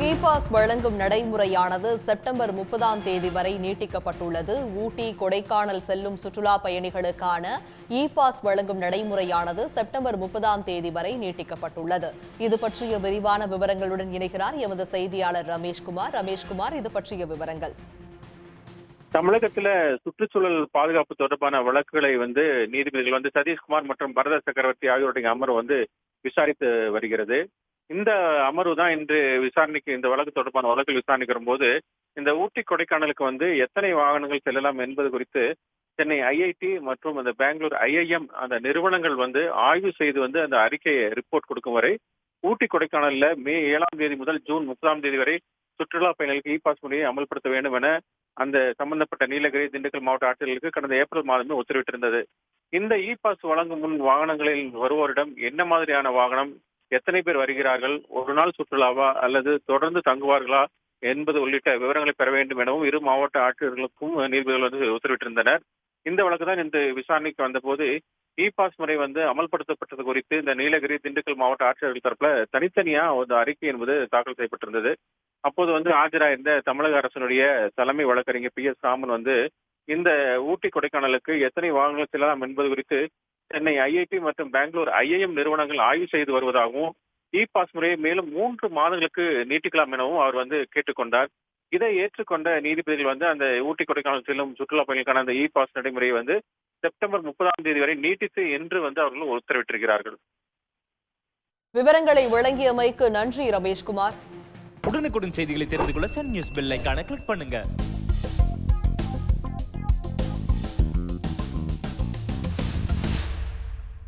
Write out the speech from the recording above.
E-pass வழங்கும் நடைமுறையானது September 30ஆம் தேதி வரை நீட்டிக்கப்பட்டுள்ளது. ஊட்டி, கொடைக்கானல் செல்லும் சுற்றுலா பயணிகளுக்கான இ-பாஸ் வழங்கும் நடைமுறையானது செப்டம்பர் 30ஆம் தேதி வரை நீட்டிக்கப்பட்டுள்ளது. இது பற்றிய விரிவான விவரங்களுடன் இணைகிறார் எமது செய்தியாளர் ரமேஷ்குமார். ரமேஷ்குமார், இது பற்றிய விவரங்கள். தமிழகத்துல சுற்றுச்சூழல் பாதுகாப்பு தொடர்பான வழக்குகளை நீதிபதிகள் சதீஷ்குமார் மற்றும் பரத சக்கரவர்த்தி ஆகியோருடைய அமர்வு விசாரித்து வருகிறது. இந்த அமர்வு தான் இன்று விசாரணைக்கு இந்த வழக்கு தொடர்பான வழக்கில் விசாரணைக்கு வரும்போது இந்த ஊட்டி கொடைக்கானலுக்கு எத்தனை வாகனங்கள் செல்லலாம் என்பது குறித்து சென்னை ஐஐடி மற்றும் அந்த பெங்களூர் ஐஐஎம் அந்த நிறுவனங்கள் ஆய்வு செய்து அந்த அறிக்கையை ரிப்போர்ட் கொடுக்கும் வரை ஊட்டி கொடைக்கானல்ல மே 7ஆம் தேதி முதல் ஜூன் 30ஆம் தேதி வரை சுற்றுலா பயணிகளுக்கு இ பாஸ் முறையை அமல்படுத்த வேண்டும் என அந்த சம்பந்தப்பட்ட நீலகிரி, திண்டுக்கல் மாவட்ட ஆட்சியர்களுக்கு கடந்த ஏப்ரல் மாதமே உத்தரவிட்டிருந்தது. இந்த இ பாஸ் வழங்கும் முன் வாகனங்களில் வருவோரிடம் என்ன மாதிரியான வாகனம், எத்தனை பேர் வருகிறார்கள், ஒரு நாள் சுற்றுலாவா அல்லது தொடர்ந்து தங்குவார்களா என்பது உள்ளிட்ட விவரங்களை பெற வேண்டும் எனவும் இரு மாவட்ட ஆட்சியர்களுக்கும் நீதிபதிகள் உத்தரவிட்டிருந்தனர். இந்த வழக்கு தான் இந்த விசாரணைக்கு வந்தபோது இ பாஸ் முறை அமல்படுத்தப்பட்டது குறித்து இந்த நீலகிரி, திண்டுக்கல் மாவட்ட ஆட்சியர்கள் தரப்புல தனித்தனியா ஒரு அறிக்கை என்பது தாக்கல் செய்யப்பட்டிருந்தது. அப்போது ஆஜராயிருந்த தமிழக அரசினுடைய தலைமை வழக்கறிஞர் பி.எஸ். ராமன் இந்த ஊட்டி கொடைக்கானலுக்கு எத்தனை வாகனங்கள் செல்லலாம் என்பது குறித்து சென்னை ஐஐடி மற்றும் பெங்களூர் ஐஐஎம் நிறுவனங்கள் ஆய்வு செய்து வருவதாகவும் இ பாஸ் முறையை மேலும் 3 மாதங்களுக்கு நீட்டிக்கலாம் எனவும் அவர் கேட்டுக்கொண்டார். இதை ஏற்றுக்கொண்ட நீதிபதிகள் அந்த ஊட்டி கொடைக்கானல் செல்லும் சுற்றுலா பயணிகளுக்கான அந்த இ பாஸ் நடைமுறையை செப்டம்பர் 30ஆம் தேதி வரை நீட்டித்து என்று அவர்கள் உத்தரவிட்டிருக்கிறார்கள். விவரங்களை வழங்கியமைக்கு நன்றி ரமேஷ்குமார். உடனுக்குடன் செய்திகளை தெரிந்து கொள்ள சன் நியூஸ் பெல் ஐகானை கிளிக் பண்ணுங்க.